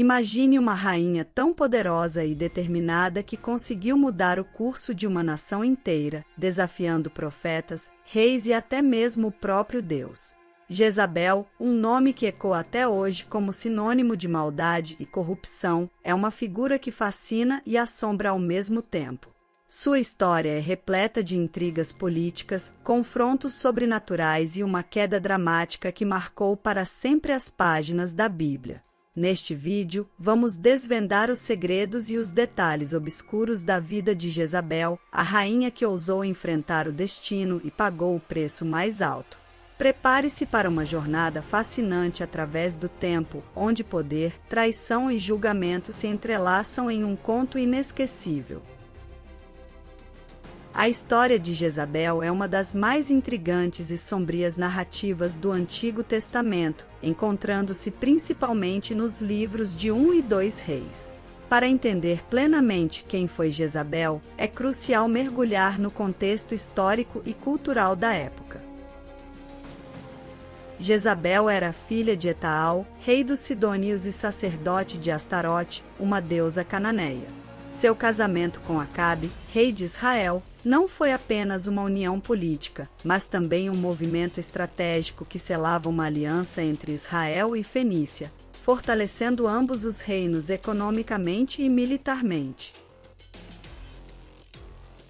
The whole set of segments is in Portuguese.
Imagine uma rainha tão poderosa e determinada que conseguiu mudar o curso de uma nação inteira, desafiando profetas, reis e até mesmo o próprio Deus. Jezabel, um nome que ecoa até hoje como sinônimo de maldade e corrupção, é uma figura que fascina e assombra ao mesmo tempo. Sua história é repleta de intrigas políticas, confrontos sobrenaturais e uma queda dramática que marcou para sempre as páginas da Bíblia. Neste vídeo, vamos desvendar os segredos e os detalhes obscuros da vida de Jezabel, a rainha que ousou enfrentar o destino e pagou o preço mais alto. Prepare-se para uma jornada fascinante através do tempo, onde poder, traição e julgamento se entrelaçam em um conto inesquecível. A história de Jezabel é uma das mais intrigantes e sombrias narrativas do Antigo Testamento, encontrando-se principalmente nos livros de 1 e 2 Reis. Para entender plenamente quem foi Jezabel, é crucial mergulhar no contexto histórico e cultural da época. Jezabel era filha de Etaal, rei dos Sidônios e sacerdote de Astarote, uma deusa cananeia. Seu casamento com Acabe, rei de Israel, não foi apenas uma união política, mas também um movimento estratégico que selava uma aliança entre Israel e Fenícia, fortalecendo ambos os reinos economicamente e militarmente.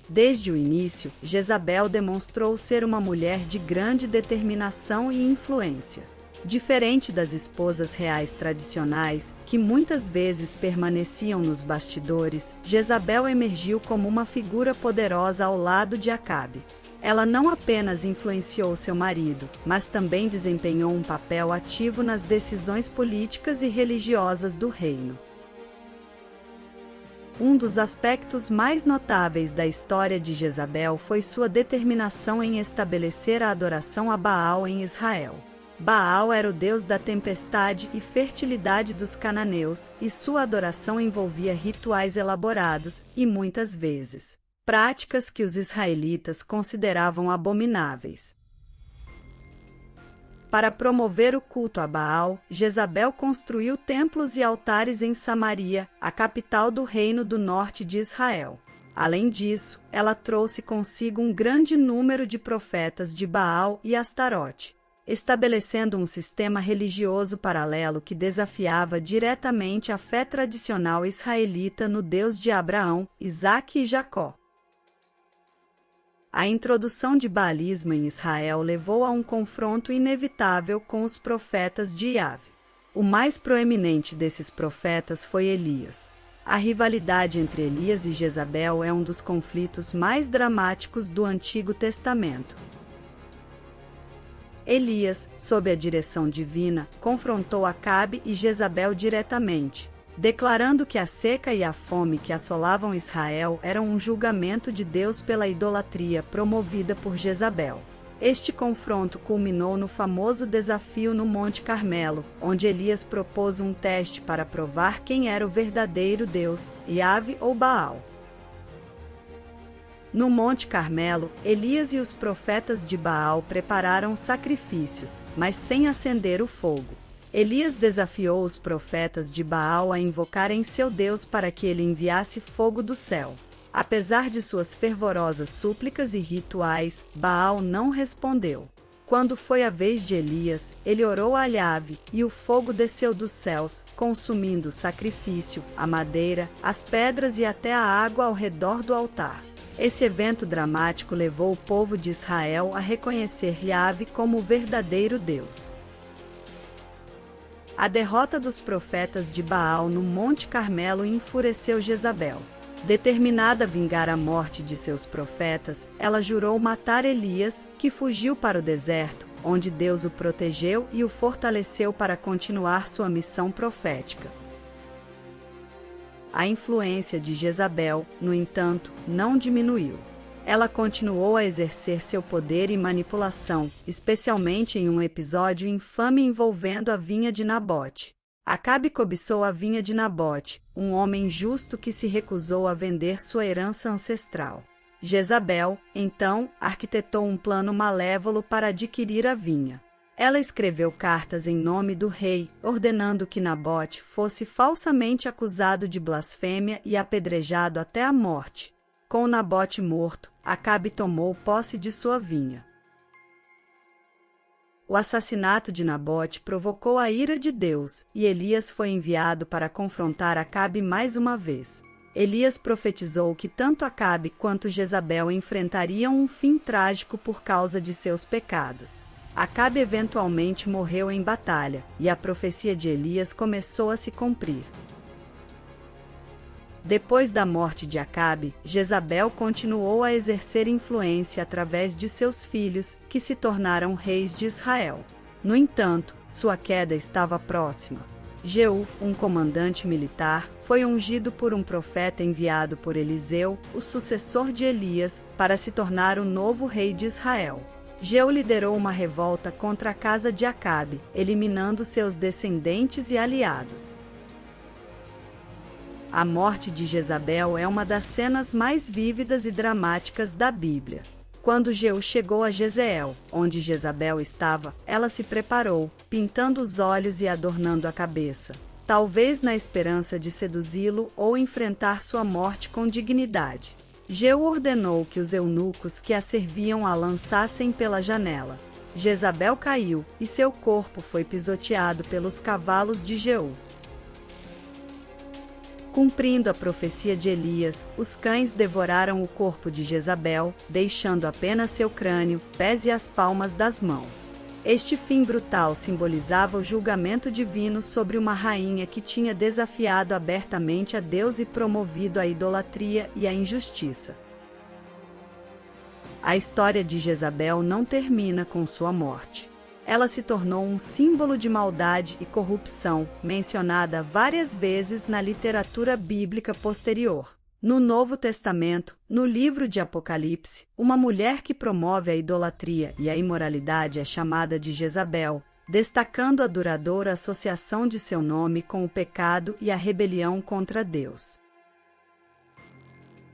Desde o início, Jezabel demonstrou ser uma mulher de grande determinação e influência. Diferente das esposas reais tradicionais, que muitas vezes permaneciam nos bastidores, Jezabel emergiu como uma figura poderosa ao lado de Acabe. Ela não apenas influenciou seu marido, mas também desempenhou um papel ativo nas decisões políticas e religiosas do reino. Um dos aspectos mais notáveis da história de Jezabel foi sua determinação em estabelecer a adoração a Baal em Israel. Baal era o deus da tempestade e fertilidade dos cananeus, e sua adoração envolvia rituais elaborados e, muitas vezes, práticas que os israelitas consideravam abomináveis. Para promover o culto a Baal, Jezabel construiu templos e altares em Samaria, a capital do reino do norte de Israel. Além disso, ela trouxe consigo um grande número de profetas de Baal e Astarote, estabelecendo um sistema religioso paralelo que desafiava diretamente a fé tradicional israelita no Deus de Abraão, Isaque e Jacó. A introdução de baalismo em Israel levou a um confronto inevitável com os profetas de Yahvé. O mais proeminente desses profetas foi Elias. A rivalidade entre Elias e Jezabel é um dos conflitos mais dramáticos do Antigo Testamento. Elias, sob a direção divina, confrontou Acabe e Jezabel diretamente, declarando que a seca e a fome que assolavam Israel eram um julgamento de Deus pela idolatria promovida por Jezabel. Este confronto culminou no famoso desafio no Monte Carmelo, onde Elias propôs um teste para provar quem era o verdadeiro Deus, Yahvé ou Baal. No Monte Carmelo, Elias e os profetas de Baal prepararam sacrifícios, mas sem acender o fogo. Elias desafiou os profetas de Baal a invocarem seu Deus para que ele enviasse fogo do céu. Apesar de suas fervorosas súplicas e rituais, Baal não respondeu. Quando foi a vez de Elias, ele orou a Yahvé, e o fogo desceu dos céus, consumindo o sacrifício, a madeira, as pedras e até a água ao redor do altar. Esse evento dramático levou o povo de Israel a reconhecer Yahvé como o verdadeiro Deus. A derrota dos profetas de Baal no Monte Carmelo enfureceu Jezabel. Determinada a vingar a morte de seus profetas, ela jurou matar Elias, que fugiu para o deserto, onde Deus o protegeu e o fortaleceu para continuar sua missão profética. A influência de Jezabel, no entanto, não diminuiu. Ela continuou a exercer seu poder e manipulação, especialmente em um episódio infame envolvendo a vinha de Nabote. Acabe cobiçou a vinha de Nabote, um homem justo que se recusou a vender sua herança ancestral. Jezabel, então, arquitetou um plano malévolo para adquirir a vinha. Ela escreveu cartas em nome do rei, ordenando que Nabote fosse falsamente acusado de blasfêmia e apedrejado até a morte. Com Nabote morto, Acabe tomou posse de sua vinha. O assassinato de Nabote provocou a ira de Deus, e Elias foi enviado para confrontar Acabe mais uma vez. Elias profetizou que tanto Acabe quanto Jezabel enfrentariam um fim trágico por causa de seus pecados. Acabe eventualmente morreu em batalha, e a profecia de Elias começou a se cumprir. Depois da morte de Acabe, Jezabel continuou a exercer influência através de seus filhos, que se tornaram reis de Israel. No entanto, sua queda estava próxima. Jeú, um comandante militar, foi ungido por um profeta enviado por Eliseu, o sucessor de Elias, para se tornar o novo rei de Israel. Jeú liderou uma revolta contra a casa de Acabe, eliminando seus descendentes e aliados. A morte de Jezabel é uma das cenas mais vívidas e dramáticas da Bíblia. Quando Jeú chegou a Jezreel, onde Jezabel estava, ela se preparou, pintando os olhos e adornando a cabeça, talvez na esperança de seduzi-lo ou enfrentar sua morte com dignidade. Jeú ordenou que os eunucos que a serviam a lançassem pela janela. Jezabel caiu, e seu corpo foi pisoteado pelos cavalos de Jeú. Cumprindo a profecia de Elias, os cães devoraram o corpo de Jezabel, deixando apenas seu crânio, pés e as palmas das mãos. Este fim brutal simbolizava o julgamento divino sobre uma rainha que tinha desafiado abertamente a Deus e promovido a idolatria e a injustiça. A história de Jezabel não termina com sua morte. Ela se tornou um símbolo de maldade e corrupção, mencionada várias vezes na literatura bíblica posterior. No Novo Testamento, no livro de Apocalipse, uma mulher que promove a idolatria e a imoralidade é chamada de Jezabel, destacando a duradoura associação de seu nome com o pecado e a rebelião contra Deus.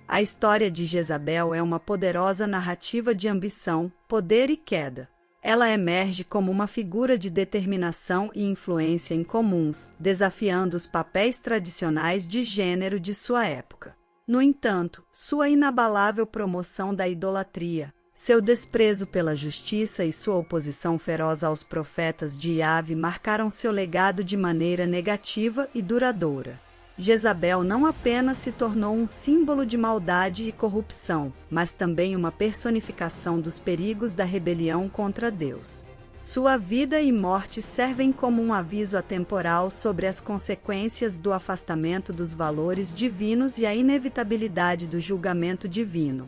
A história de Jezabel é uma poderosa narrativa de ambição, poder e queda. Ela emerge como uma figura de determinação e influência incomuns, desafiando os papéis tradicionais de gênero de sua época. No entanto, sua inabalável promoção da idolatria, seu desprezo pela justiça e sua oposição feroz aos profetas de Yahvé marcaram seu legado de maneira negativa e duradoura. Jezabel não apenas se tornou um símbolo de maldade e corrupção, mas também uma personificação dos perigos da rebelião contra Deus. Sua vida e morte servem como um aviso atemporal sobre as consequências do afastamento dos valores divinos e a inevitabilidade do julgamento divino.